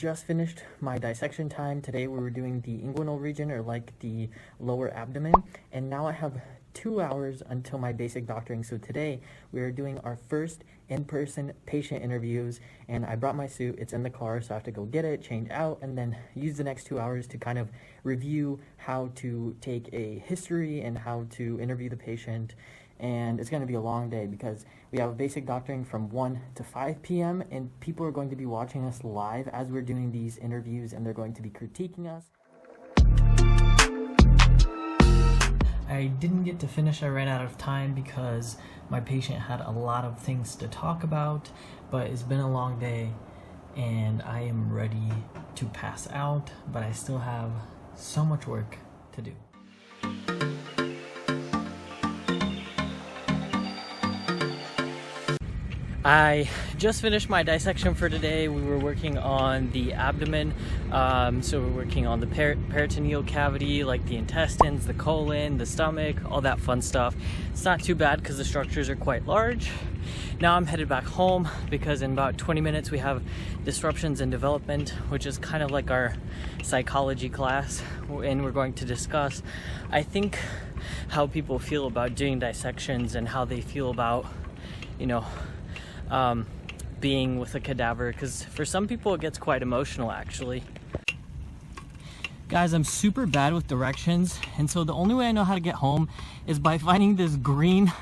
just finished my dissection time. Today we were doing the inguinal region, or like the lower abdomen, and now I have 2 hours until my basic doctoring. So today we are doing our first in-person patient interviews, and I brought my suit. It's in the car, so I have to go get it, change out, and then use the next 2 hours to kind of review how to take a history and how to interview the patient. And it's going to be a long day because we have a basic doctoring from 1 to 5 p.m. and people are going to be watching us live as we're doing these interviews, and they're going to be critiquing us. I didn't get to finish. I ran out of time because my patient had a lot of things to talk about, but it's been a long day and I am ready to pass out, but I still have so much work to do. I just finished my dissection for today. We were working on the abdomen, so we're working on the peritoneal cavity, like the intestines, the colon, the stomach, all that fun stuff. It's not too bad because the structures are quite large. Now I'm headed back home because in about 20 minutes we have disruptions in development, which is kind of like our psychology class, and we're going to discuss, I think, how people feel about doing dissections and how they feel about, being with a cadaver, because for some people it gets quite emotional actually. Guys, I'm super bad with directions, and so the only way I know how to get home is by finding this green,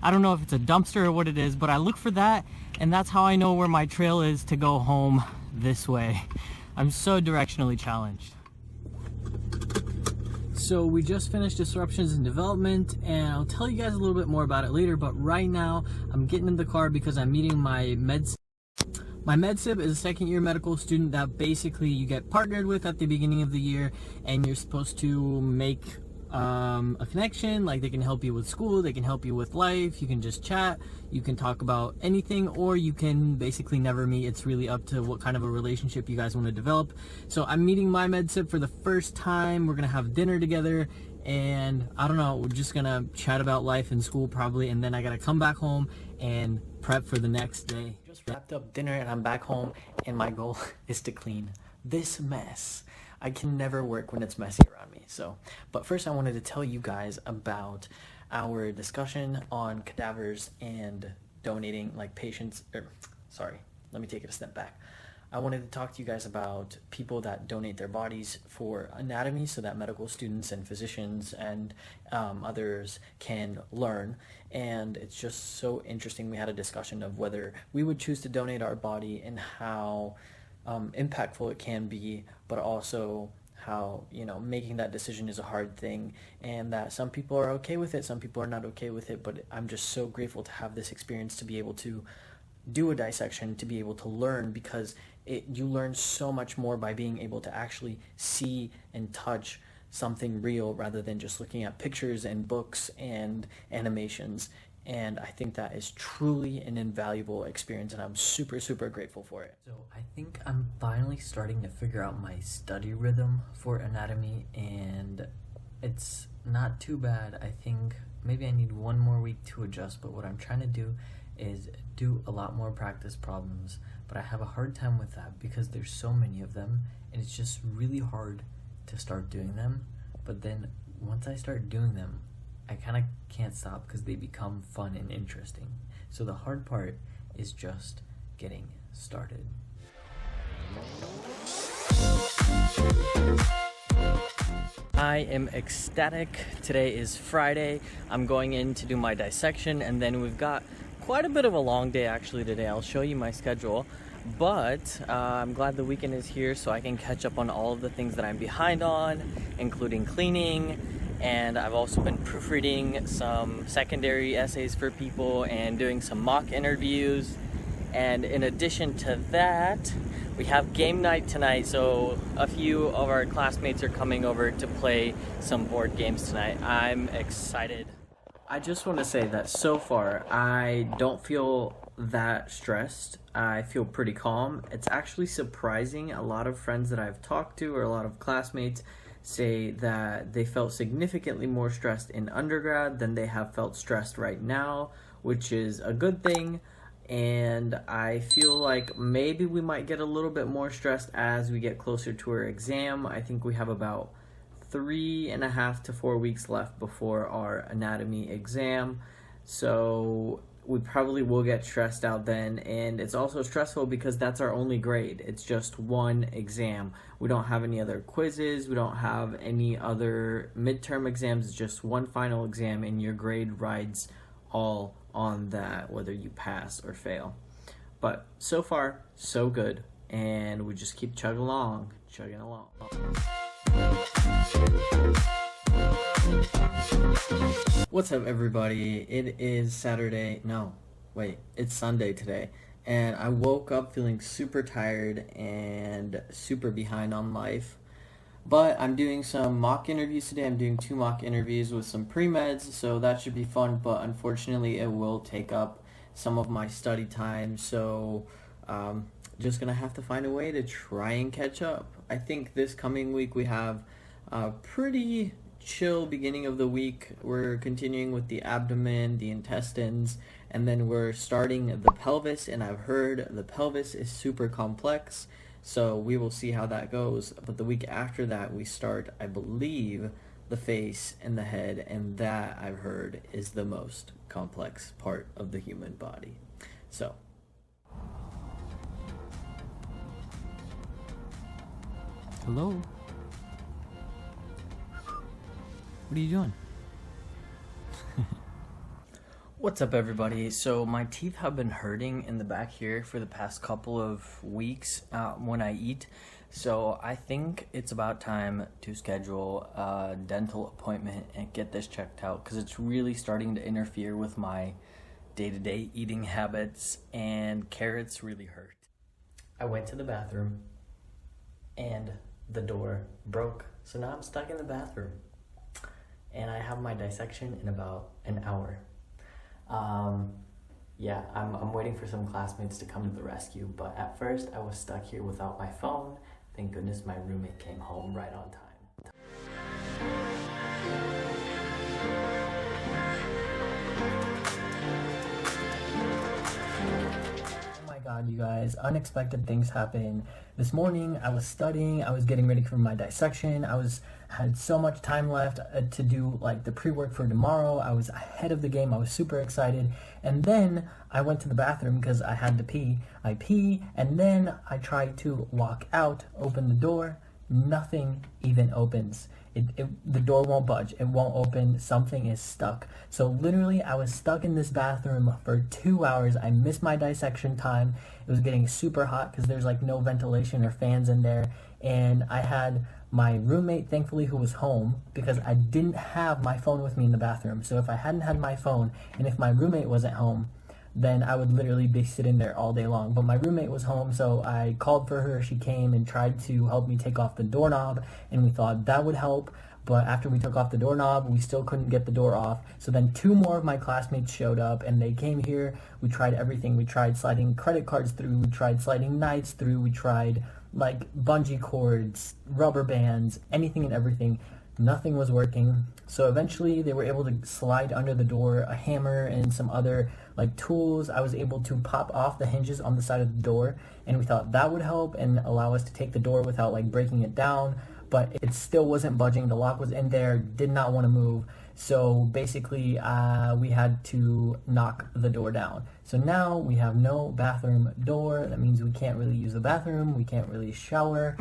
I don't know if it's a dumpster or what it is, but I look for that, and that's how I know where my trail is to go home this way. I'm so directionally challenged. So we just finished disruptions in development, and I'll tell you guys a little bit more about it later, but right now I'm getting in the car because I'm meeting my med-sib. My med-sib is a second-year medical student that basically you get partnered with at the beginning of the year, and you're supposed to make a connection. Like, they can help you with school, they can help you with life, you can just chat, you can talk about anything, or you can basically never meet. It's really up to what kind of a relationship you guys want to develop. So I'm meeting my med-sib for the first time. We're gonna have dinner together, and I don't know, we're just gonna chat about life and school probably, and then I gotta come back home and prep for the next day. Just wrapped up dinner and I'm back home, and my goal is to clean this mess. I can never work when it's messy around me. But first I wanted to tell you guys about our discussion on cadavers and donating, like patients, let me take it a step back. I wanted to talk to you guys about people that donate their bodies for anatomy so that medical students and physicians and others can learn. And it's just so interesting. We had a discussion of whether we would choose to donate our body and how impactful it can be, but also how, making that decision is a hard thing, and that some people are okay with it, some people are not okay with it. But I'm just so grateful to have this experience, to be able to do a dissection, to be able to learn, because you learn so much more by being able to actually see and touch something real rather than just looking at pictures and books and animations. And I think that is truly an invaluable experience, and I'm super, super grateful for it. So I think I'm finally starting to figure out my study rhythm for anatomy, and it's not too bad. I think maybe I need 1 more week to adjust, but what I'm trying to do is do a lot more practice problems, but I have a hard time with that because there's so many of them, and it's just really hard to start doing them. But then once I start doing them, I kind of can't stop because they become fun and interesting. So the hard part is just getting started. I am ecstatic. Today is Friday. I'm going in to do my dissection, and then we've got quite a bit of a long day actually today. I'll show you my schedule, but I'm glad the weekend is here so I can catch up on all of the things that I'm behind on, including cleaning. And I've also been proofreading some secondary essays for people and doing some mock interviews. And in addition to that, we have game night tonight, so a few of our classmates are coming over to play some board games tonight. I'm excited. I just want to say that so far, I don't feel that stressed. I feel pretty calm. It's actually surprising. A lot of friends that I've talked to, or a lot of classmates, say that they felt significantly more stressed in undergrad than they have felt stressed right now, which is a good thing. and I feel like maybe we might get a little bit more stressed as we get closer to our exam. I think we have about 3.5 to 4 weeks left before our anatomy exam, so we probably will get stressed out then. And it's also stressful because that's our only grade. It's just one exam. We don't have any other quizzes, we don't have any other midterm exams. It's just one final exam, and your grade rides all on that, whether you pass or fail. But so far so good, and we just keep chugging along. What's up, everybody? It is it's Sunday today, and I woke up feeling super tired and super behind on life. But I'm doing some mock interviews today. I'm doing 2 mock interviews with some pre-meds, so that should be fun, but unfortunately it will take up some of my study time, so just gonna have to find a way to try and catch up. I think this coming week we have a pretty chill beginning of the week. We're continuing with the abdomen, the intestines, and then we're starting the pelvis, and I've heard the pelvis is super complex, so we will see how that goes. But the week after that we start, I believe, the face and the head, and that, I've heard, is the most complex part of the human body. So hello? What are you doing? What's up, everybody? So my teeth have been hurting in the back here for the past couple of weeks when I eat. So I think it's about time to schedule a dental appointment and get this checked out, because it's really starting to interfere with my day-to-day eating habits, and carrots really hurt. I went to the bathroom and the door broke, so now I'm stuck in the bathroom. And I have my dissection in about an hour. I'm waiting for some classmates to come to the rescue, but at first I was stuck here without my phone. Thank goodness my roommate came home right on time. God, you guys, unexpected things happen. This morning I was studying, I was getting ready for my dissection, had so much time left to do like the pre-work for tomorrow. I was ahead of the game, I was super excited, and then I went to the bathroom because I had to pee. I pee, and then I tried to walk out, open the door, nothing even opens. The door won't budge. It won't open. Something is stuck. So literally, I was stuck in this bathroom for 2 hours. I missed my dissection time. It was getting super hot because there's like no ventilation or fans in there. And I had my roommate, thankfully, who was home, because I didn't have my phone with me in the bathroom. So if I hadn't had my phone, and if my roommate wasn't home, then I would literally be sitting there all day long. But my roommate was home, so I called for her. She came and tried to help me take off the doorknob, and we thought that would help. But after we took off the doorknob, we still couldn't get the door off. So then 2 more of my classmates showed up, and they came here. We tried everything. We tried sliding credit cards through. We tried sliding knives through. We tried like bungee cords, rubber bands, anything and everything. Nothing was working. So eventually they were able to slide under the door a hammer and some other like tools. I was able to pop off the hinges on the side of the door, and we thought that would help and allow us to take the door without like breaking it down, but it still wasn't budging. The lock was in there, did not want to move. So basically we had to knock the door down. So now we have no bathroom door. That means we can't really use the bathroom, we can't really shower.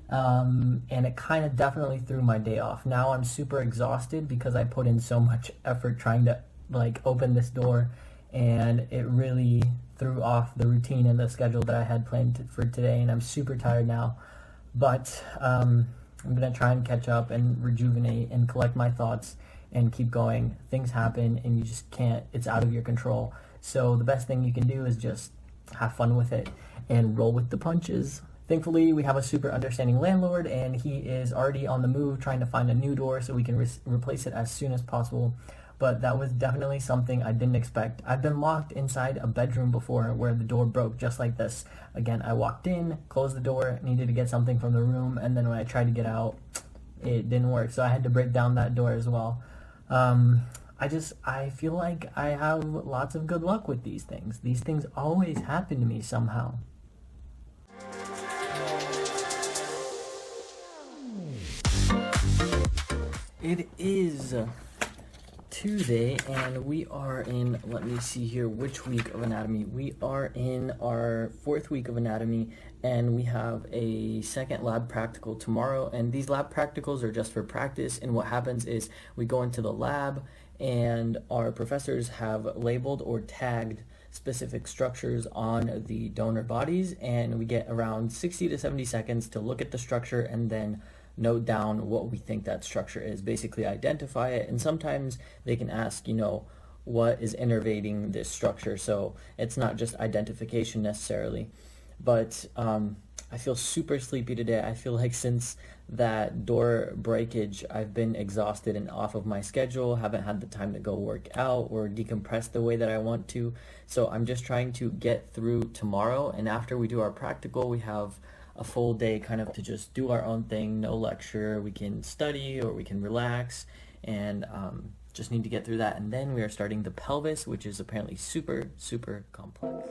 And it kind of definitely threw my day off. Now I'm super exhausted because I put in so much effort trying to like open this door, and it really threw off the routine and the schedule that I had planned for today, and I'm super tired now. But I'm gonna try and catch up and rejuvenate and collect my thoughts and keep going. Things happen and you just can't, it's out of your control. So the best thing you can do is just have fun with it and roll with the punches. Thankfully, we have a super understanding landlord, and he is already on the move trying to find a new door so we can replace it as soon as possible. But that was definitely something I didn't expect. I've been locked inside a bedroom before where the door broke just like this. Again, I walked in, closed the door, needed to get something from the room, and then when I tried to get out, it didn't work. So I had to break down that door as well. I feel like I have lots of good luck with these things. These things always happen to me somehow. It is Tuesday, and we are in, let me see here, which week of anatomy. We are in our 4th week of anatomy, and we have a second lab practical tomorrow, and these lab practicals are just for practice. And what happens is we go into the lab, and our professors have labeled or tagged specific structures on the donor bodies, and we get around 60 to 70 seconds to look at the structure and then note down what we think that structure is, basically identify it. And sometimes they can ask, what is innervating this structure, so it's not just identification necessarily. But I feel super sleepy today. I feel like since that door breakage, I've been exhausted and off of my schedule, haven't had the time to go work out or decompress the way that I want to. So I'm just trying to get through tomorrow, and after we do our practical, we have a full day kind of to just do our own thing, no lecture. We can study or we can relax, and just need to get through that. And then we are starting the pelvis, which is apparently super, super complex.